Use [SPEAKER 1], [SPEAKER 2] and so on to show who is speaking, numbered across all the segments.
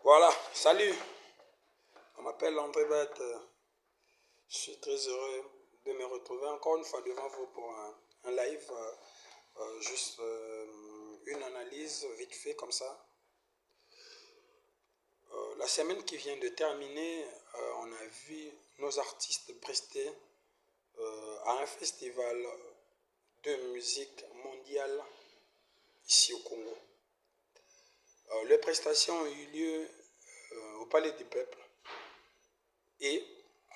[SPEAKER 1] Voilà, salut, on m'appelle André Bat. Je suis très heureux de me retrouver encore une fois devant vous pour un live, juste une analyse vite fait comme ça. La semaine qui vient de terminer, on a vu nos artistes prester à un festival de musique mondiale ici au Congo. Les prestations ont eu lieu au Palais du Peuple et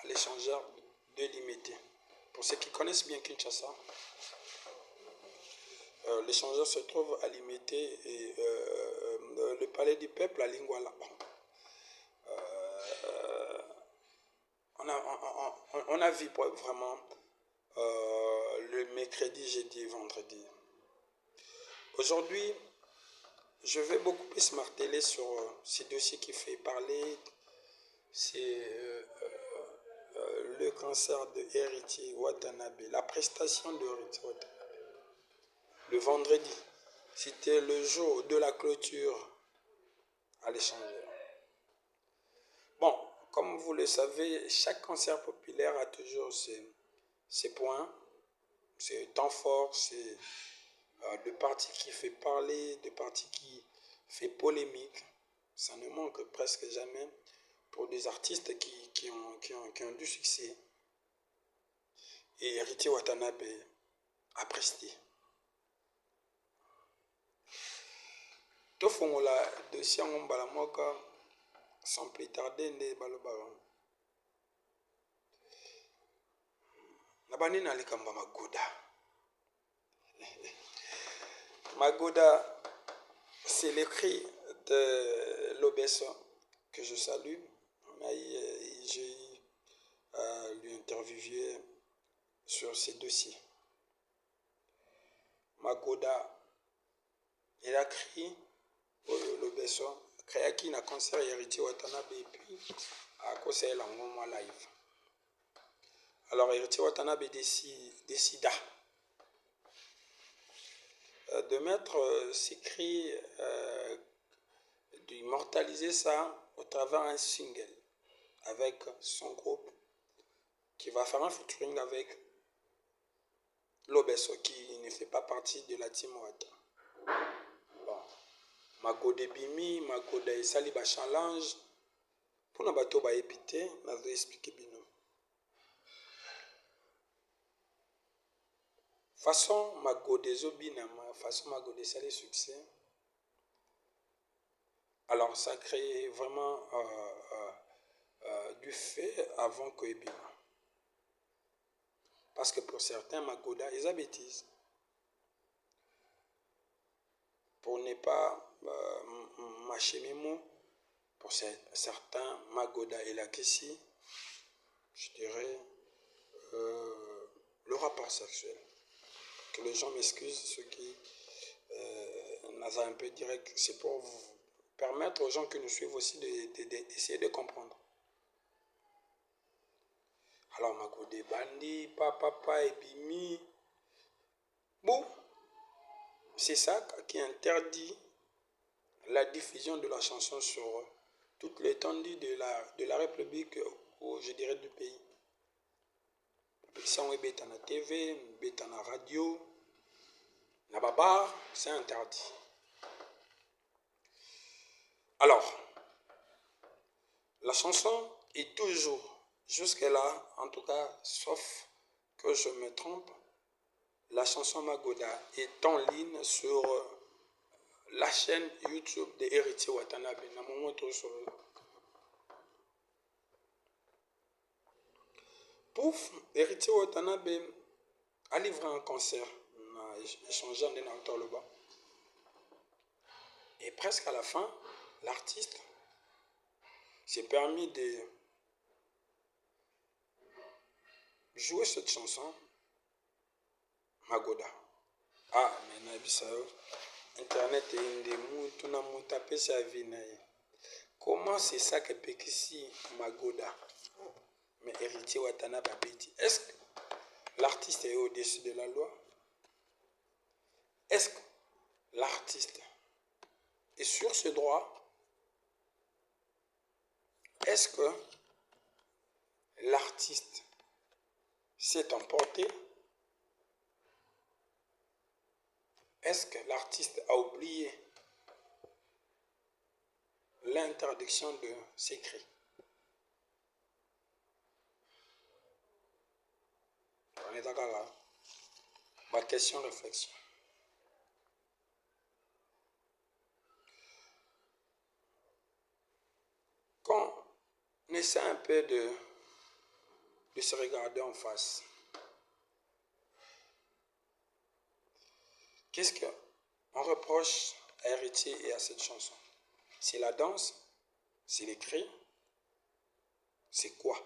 [SPEAKER 1] à l'échangeur de Limité. Pour ceux qui connaissent bien Kinshasa, l'échangeur se trouve à Limité et le Palais du Peuple à Lingwala. On a vu vraiment le mercredi, jeudi et vendredi. Aujourd'hui, je vais beaucoup plus marteler sur ces dossiers qui fait parler. C'est le cancer de Héritier Watanabe, la prestation de Héritier Watanabe. Le vendredi, c'était le jour de la clôture à l'échangeur. Bon, comme vous le savez, chaque concert populaire a toujours ses points, ses temps forts, c'est de parties qui fait parler, de parties qui fait polémique. Ça ne manque presque jamais pour des artistes qui ont du succès. Et Héritier Watanabe a presté. Tofongola dossier en balamoka sans plus tarder nde balobaka. Nabani na likamba Magoda. Magoda, c'est le cri de l'Obeso que je salue. J'ai lui interviewé sur ces dossiers. Magoda, il a crié l'Obeso, créé qui n'a concert Héritier Watanabe et puis à cause de l'engouement live. Alors Héritier Watanabe décida de mettre ces cris, d'immortaliser ça au travers un single avec son groupe qui va faire un featuring avec l'Obeso qui ne fait pas partie de la team Wata. Bon. Magoda Bimi, Magoda et Saliba challenge pour na bato ba épité, na vais expliquer bino. Façon Magoda Zobina, façon Magoda Sali succès. Alors ça crée vraiment du fait avant que Ebima. Parce que pour certains, Magoda, ils ont bêtise. Pour ne pas mâcher mes mots, pour certains, Magoda et la Kessi, je dirais, le rapport sexuel. Que les gens m'excusent, ceux qui n'ont un peu direct, c'est pour vous permettre aux gens qui nous suivent aussi d'essayer de comprendre. Alors, Magoda Bandi, Papa et Bimi, bon, c'est ça qui interdit la diffusion de la chanson sur toute l'étendue de la République, ou je dirais du pays. Si on est en TV, en radio, c'est interdit. Alors, la chanson est toujours, jusque-là, en tout cas, sauf que je me trompe, la chanson Magoda est en ligne sur la chaîne YouTube de Héritier Watanabe. Pouf, Héritier Watanabe a livré un concert, on a échangé en énorme le bas. Et presque à la fin, l'artiste s'est permis de jouer cette chanson, Magoda. Ah, mais Nabisao, Internet est une des mots, tout le monde tapé sa vie. Comment c'est ça que Pekisi Magoda, mais Héritier Watanabe a dit? Est-ce que l'artiste est au-dessus de la loi? Est-ce que l'artiste est sur ce droit? est-ce que l'artiste s'est emporté? Est-ce que l'artiste a oublié l'interdiction de s'écrire? On est d'accord là. Ma question réflexion. Quand on essaie un peu de se regarder en face, qu'est-ce qu'on reproche à Héritier et à cette chanson? C'est la danse? C'est les cris? C'est quoi?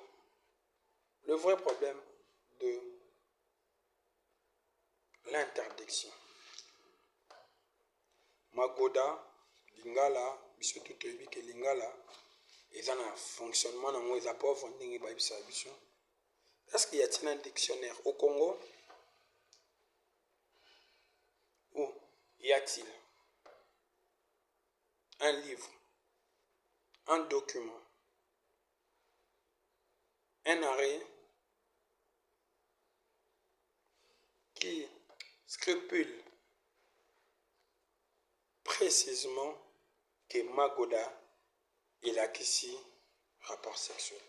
[SPEAKER 1] Le vrai problème de l'interdiction. Magoda, Lingala, biso tout toyebi ke Lingala, ils ont un fonctionnement dans les pauvres. Est-ce qu'il y a un dictionnaire au Congo? Ou y a-t-il un livre, un document, un arrêt qui scrupule précisément que Magoda il a qu'ici rapport sexuel?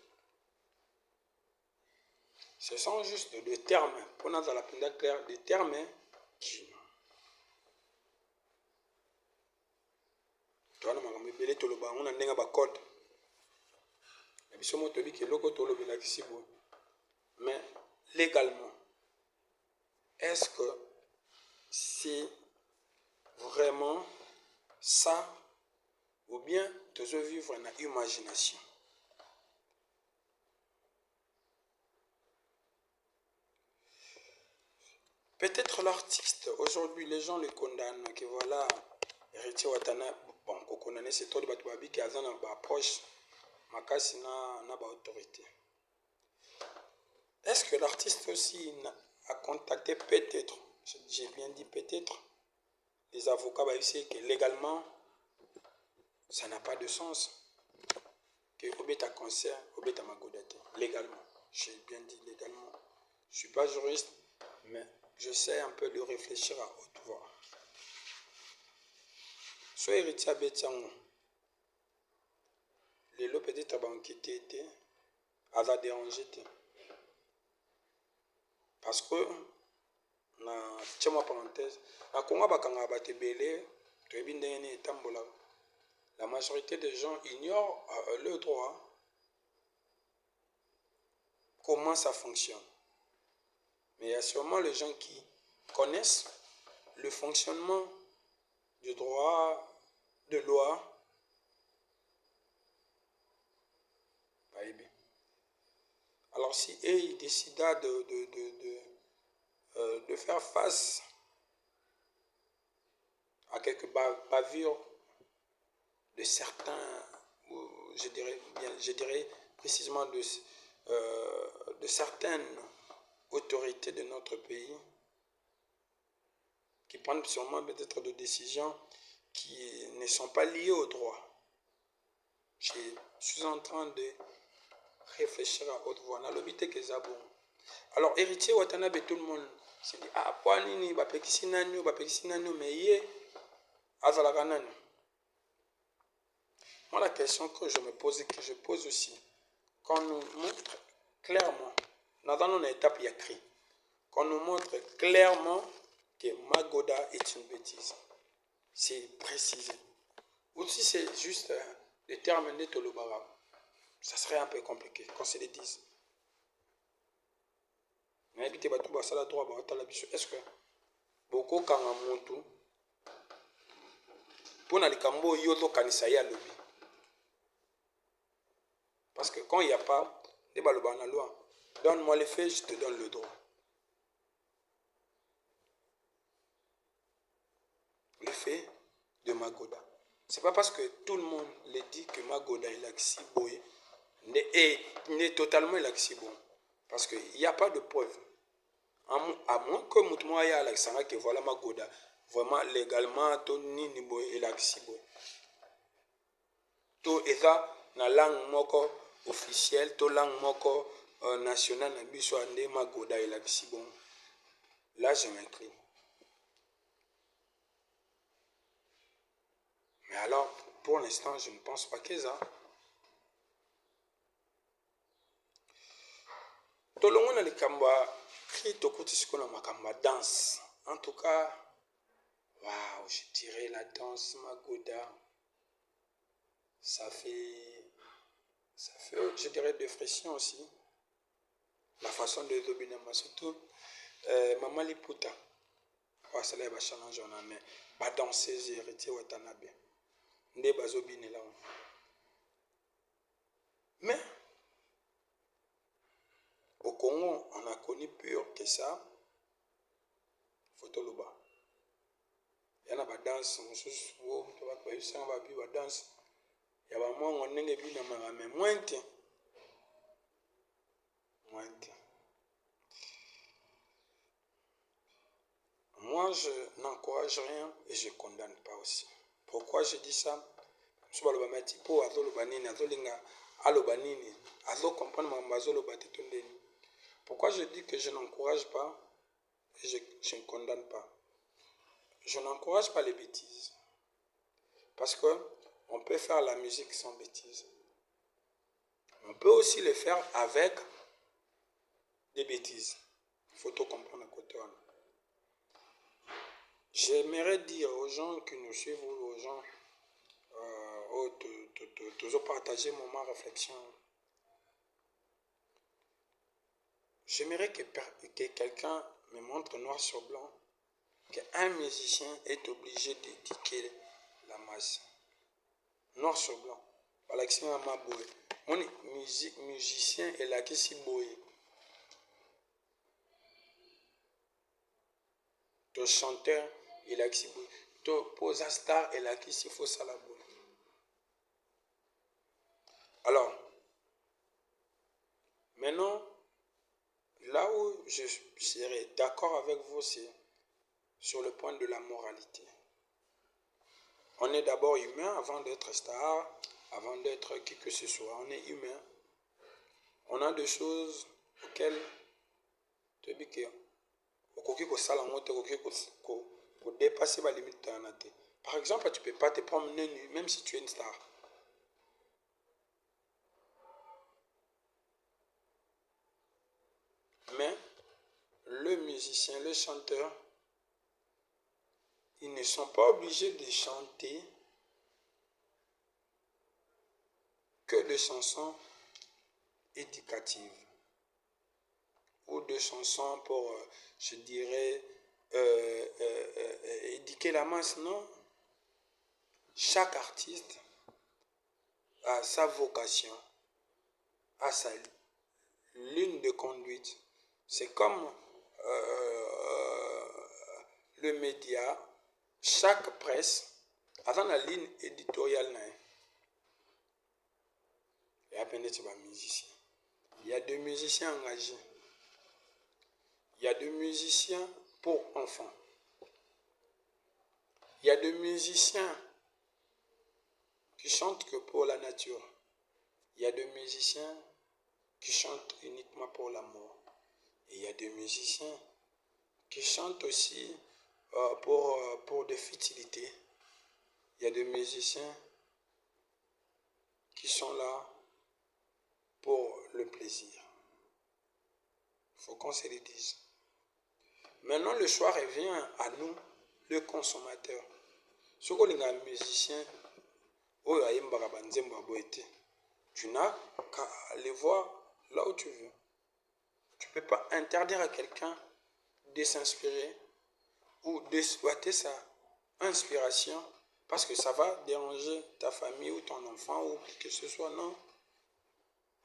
[SPEAKER 1] Ce sont juste des termes, pour nous dans la peine claire, des termes qui on a un code. Mais légalement, est-ce que c'est vraiment ça ou bien tu veux vivre une imagination? Peut-être l'artiste, aujourd'hui les gens le condamnent, que voilà, Héritier Watana, bon, qu'on condamne, c'est toi de Batouabi qui a une approche, makasi na ba autorité. Est-ce que l'artiste aussi a contacté peut-être, j'ai bien dit peut-être, les avocats, bah, ici, que légalement, ça n'a pas de sens. Que Obeta concert, Obeta Magodate, légalement. J'ai bien dit légalement. Je ne suis pas juriste, mais j'essaie un peu de réfléchir à haute voix. Soit héritier à Betiango, les lots peut-être à enquêter, à déranger. Parce que, na tchama parenthèse, na Congo bakanga batebele, la majorité des gens ignorent le droit, comment ça fonctionne. Mais il y a sûrement les gens qui connaissent le fonctionnement du droit de loi. Alors si eux, ils décident de faire face à quelques bavures de certains, je dirais précisément de certaines autorités de notre pays, qui prennent sûrement peut-être des décisions qui ne sont pas liées au droit. Je suis en train de réfléchir à haute voix. Alors, héritier Watanabe, tout le monde s'est dit, ah, quoi, nini, bapekisi nani, mais yé, azalaganani. Moi, la question que je me pose et que je pose aussi, qu'on nous montre clairement, dans une étape, il y a écrit, qu'on nous montre clairement que Magoda est une bêtise. C'est précisé. Ou si c'est juste des termes de Tolobara, ça serait un peu compliqué qu'on se les dise. Mais est-ce que beaucoup quand on monte pour les cambo yoto kanisaya lobby? Parce que quand il n'y a pas de baloba na loi, donne-moi les faits, je te donne le droit. Le fait de Magoda. C'est pas parce que tout le monde le dit que Magoda est laxiboé, n'est totalement laxibo. Parce qu'il n'y a pas de preuve. À moins que Moutmoua ya Alexandra que voilà Magoda, vraiment légalement, tout ni niveau est laxibo. Tout est ça, na langue moko officielle to langue moko nationale na biso ande magoda elakisi bon. Là je m'incline. Mais alors pour l'instant je ne pense pas que ça. Tolongo na likambo qui tokoti sikoyo na makambo danse. En tout cas, waouh, je dirais la danse magoda. Ça fait, je dirais, des frictions aussi. La façon de Zobinama, surtout Maman Liputa. Ça va changer, mais ba danseuse héritier Watanabe. Nde bazobine là. Mais au Congo, on a connu pur que ça. Photo loba. Il y a ba danse, on se souvient, tu vas pas eu ça, on va plus ba danse. Il y a ba moi on n'est plus dans ma mais moins. Moi, je n'encourage rien et je ne condamne pas aussi. Pourquoi je dis ça? Pourquoi je dis que je n'encourage pas et je ne condamne pas? Je n'encourage pas les bêtises. Parce qu'on peut faire la musique sans bêtises. On peut aussi le faire avec des bêtises. Il faut tout comprendre à côté. J'aimerais dire aux gens qui nous suivent ou aux gens toujours partager mon réflexion. J'aimerais que quelqu'un me montre noir sur blanc qu'un musicien est obligé d'éduquer la masse. Noir sur blanc. Mon musicien est là qui s'y boye. Ton chanteur est là qui s'y boye. Ton posa star est là qui s'y faut ça la boye. Alors, maintenant, là où je serai d'accord avec vous, c'est sur le point de la moralité. On est d'abord humain avant d'être star, avant d'être qui que ce soit. On est humain. On a des choses auxquelles tu dis que dépasser ma limite. Par exemple, tu ne peux pas te promener nu, même si tu es une star. Mais le musicien, le chanteur, ils ne sont pas obligés de chanter que des chansons éducatives ou des chansons pour, je dirais, éduquer la masse. Non. Chaque artiste a sa vocation, a sa ligne de conduite. C'est comme le média, chaque presse a la ligne éditoriale. Il y a des musiciens. Il y a des musiciens engagés. Il y a des musiciens pour enfants. Il y a des musiciens qui chantent que pour la nature. Il y a des musiciens qui chantent uniquement pour l'amour. Et il y a des musiciens qui chantent aussi pour des futilités. Il y a des musiciens qui sont là pour le plaisir. Il faut qu'on se le dise. Maintenant, le choix revient à nous, le consommateur. Si vous êtes un musicien, tu n'as qu'à aller voir là où tu veux. Tu ne peux pas interdire à quelqu'un de s'inspirer ou d'exploiter sa inspiration parce que ça va déranger ta famille ou ton enfant ou qui que ce soit. Non.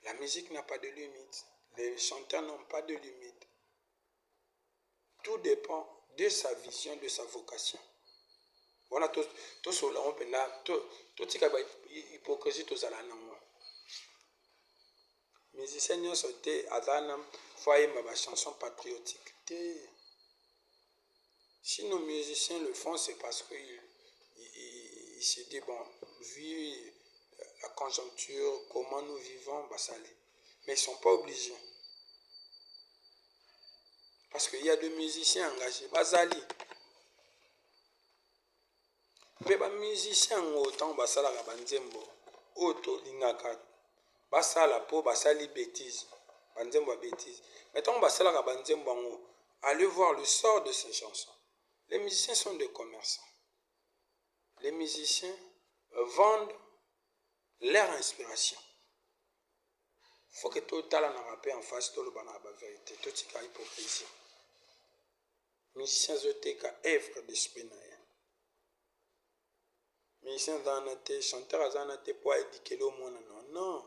[SPEAKER 1] La musique n'a pas de limite. Les chanteurs n'ont pas de limite. Tout dépend de sa vision, de sa vocation. Voilà, tout cela, on peut tout ce qui est hypocrisie, tout ça là, non. Musiciens n'ont sauté à Zanam, foyer ma chanson patriotique. Si nos musiciens le font, c'est parce qu'ils se disent, bon, vu la conjoncture, comment nous vivons, basali. Mais ils ne sont pas obligés. Parce qu'il y a des musiciens engagés, basali. Mais les musiciens autant basala ka banzembo, auto lingaka, basala po basali bêtise, banzembo bêtise. Mais tant basala ka banzembo, allez voir le sort de ces chansons. Les musiciens sont des commerçants. Les musiciens vendent leur inspiration. Il faut que tout le temps on rappelle en face de la vérité. Tout ce qui est hypocrisie. Musiciens ont œuvre d'esprit. Musiciens ont été chanteurs ont été pour éduquer le monde. Non.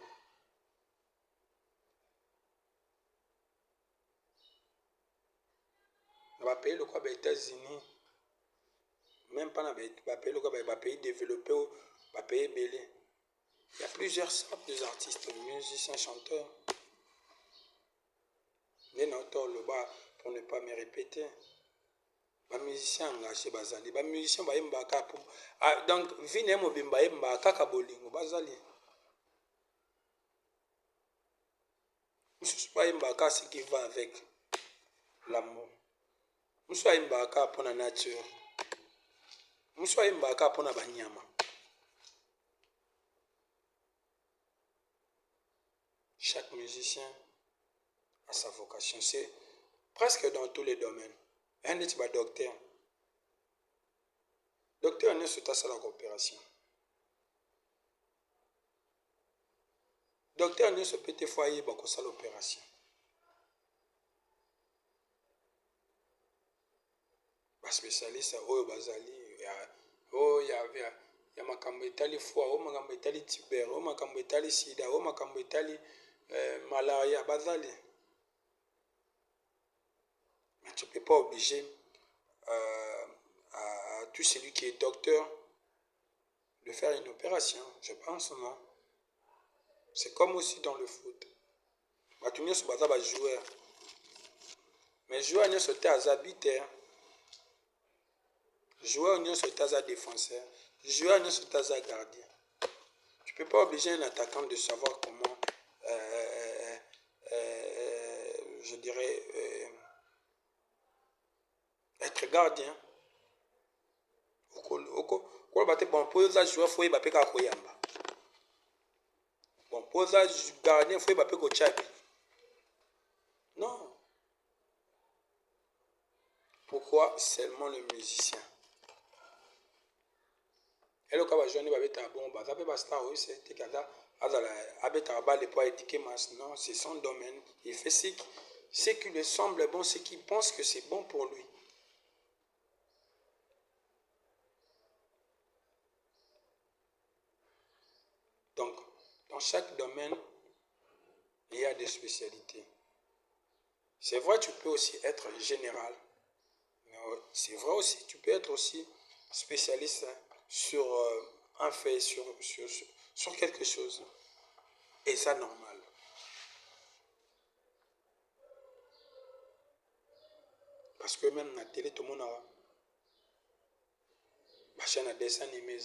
[SPEAKER 1] On va payer le quoi aux États-Unis. Même pas dans les pays développés ou les pays belés. Il y a plusieurs sortes d'artistes, musiciens, chanteurs. Les noteurs le bas pour ne pas me répéter. Les musiciens engagés bazali, les musiciens baïmbaka pour donc vine mo bimba yemba kaka bolingo bazali. Mususu baïmbaka ce qui va avec l'amour. Mususu baïmbaka pour la nature. Mususu baïmbaka pour la banyama. Chaque musicien a sa vocation. C'est presque dans tous les domaines. Un est docteur. Docteur n'est pas sur la coopération. Docteur n'est pas petit foyer pour ça l'opération. Les spécialistes au bazali, il y a makambo etali foie, o makambo etali tuber, o makambo etali sida, o makambo etali malaria bazali. Mais tu ne peux pas obliger à tout celui qui est docteur de faire une opération, je pense, non? C'est comme aussi dans le foot. Tu ne sais pas joueur. Mais joueur ne sont pas habitants. Joueur ne sont pas défenseur. Joueur ne sont pas gardien. Tu ne peux pas obliger un attaquant de savoir comment, je dirais, être gardien. Bon, pour les joueurs, il faut que koyamba. Bon, pour les gardiens, il faut que chabi. Non. Pourquoi seulement le musicien? Et le cas où je vais bon, non, c'est son domaine. Il fait ce qui lui semble bon, ce qu'il pense que c'est bon pour lui. Donc, dans chaque domaine, il y a des spécialités. C'est vrai, tu peux aussi être général. Mais c'est vrai aussi, tu peux être aussi spécialiste sur un fait, sur quelque chose. Et ça, normal. Parce que même dans la télé, tout le monde a ma chaîne à dessin animé,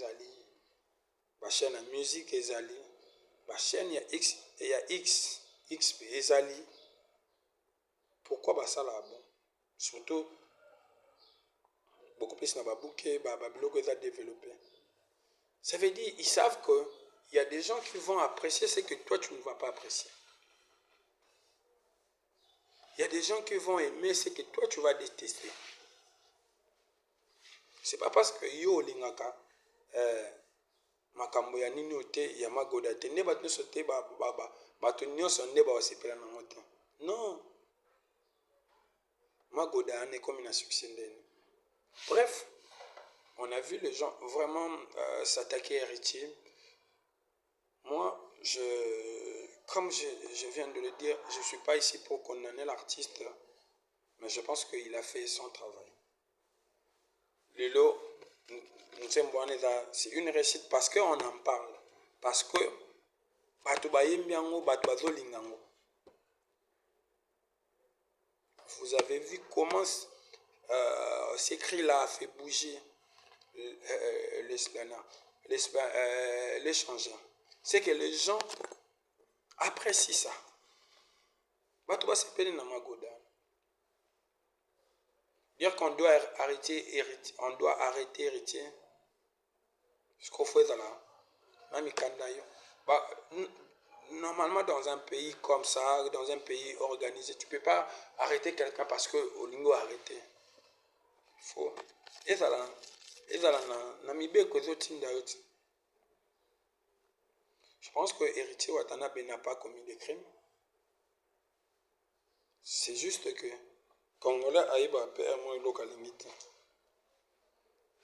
[SPEAKER 1] ma chaîne à musique, ma chaîne, il y a X, XP, Ezali. Pourquoi ça là bon? Surtout, beaucoup plus dans le bouquet, les a développé. Ça veut dire ils savent qu'il y a des gens qui vont apprécier ce que toi tu ne vas pas apprécier. Il y a des gens qui vont aimer ce que toi tu vas détester. C'est pas parce que yo lingaka makambo ya nini ote ya magoda te ne batno sote bato nyonso nde basepela nango te. Non. Magoda ane comme une succès ndene. Bref, on a vu les gens vraiment s'attaquer à Héritier. Moi, comme je viens de le dire, je ne suis pas ici pour condamner l'artiste, mais je pense qu'il a fait son travail. Lelo, c'est une réussite parce qu'on en parle. Parce que vous avez vu comment ces cris-là a fait bouger les changements. c'est que les gens apprécient ça. Bato s'appelle Namagoda. Dire qu'on doit arrêter héritier. Ce qu'on fait là. Normalement, dans un pays comme ça, dans un pays organisé, tu ne peux pas arrêter quelqu'un parce que Olingo a arrêté. Il faut. Et ça là, je pense que héritier Watanabe n'a pas commis de crime. C'est juste que Congolais aïba père moi local limite.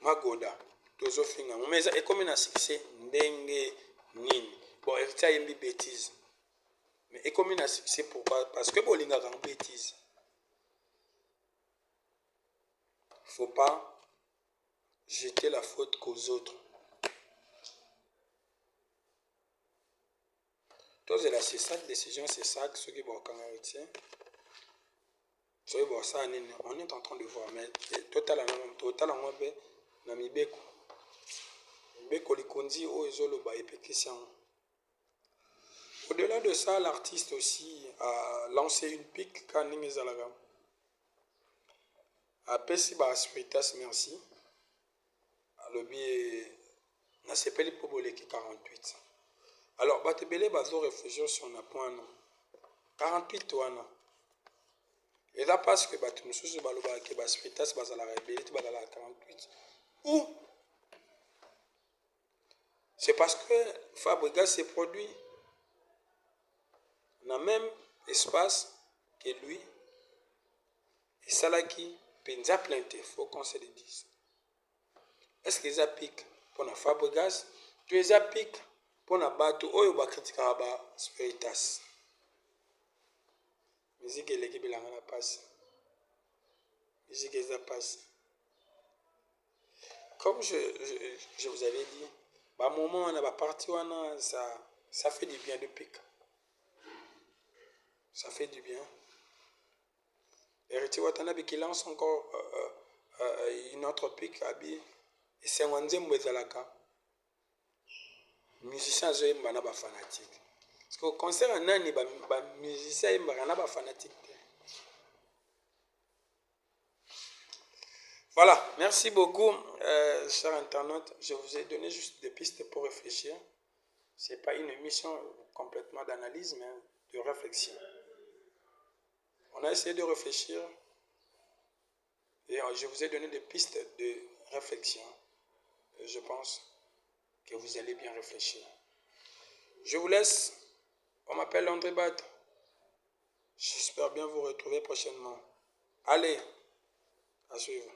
[SPEAKER 1] Magoda, tozofinga. Mais et comme un succès ndenge nini. Bon, héritier a une bêtise. Mais et comme un succès pourquoi? Parce que Bolinga a une bêtise. Il ne faut pas jeter la faute qu'aux autres. C'est ça, la décision, c'est ça, ceux qui vont en héritier. On est en train de voir, mais totalement, Namibeko. Beko likondi o ezoloba epekisian. Au-delà de ça, l'artiste aussi a lancé une pique quand Ningezalaga. A Pessi Spiritas, merci. Le billet n'a sepeli Poboleki 48. Alors, Batebele Bazo réfléchir sur un point. 48 wana. Et là, parce que Batou Moussous Baloba qui Spiritas Bazala rebelle, tu vas à 48. Ou c'est parce que Fabregas s'est produit dans le même espace que lui. Et Salaki, Penza plainte, il faut qu'on se le dise. Est-ce qu'ils appliquent pour la Fabregas? Tu les appliques pour la bateau ou ils critiquent à Spiritas. Musique et l'équipe la passe. Musique et passe. Comme je vous avais dit, à un moment on a parti, ça fait du bien de pique. Ça fait du bien. Héritier Watanabe qui lance encore une autre pique et c'est un Zalaka. Musicien Zoé Manaba fanatique. Parce que concert un an, les musiciens Manaba fanatique. Voilà, merci beaucoup, chers internautes. Je vous ai donné juste des pistes pour réfléchir. Ce n'est pas une émission complètement d'analyse, mais de réflexion. On a essayé de réfléchir et je vous ai donné des pistes de réflexion. Je pense que vous allez bien réfléchir. Je vous laisse. On m'appelle André Bat. J'espère bien vous retrouver prochainement. Allez, à suivre.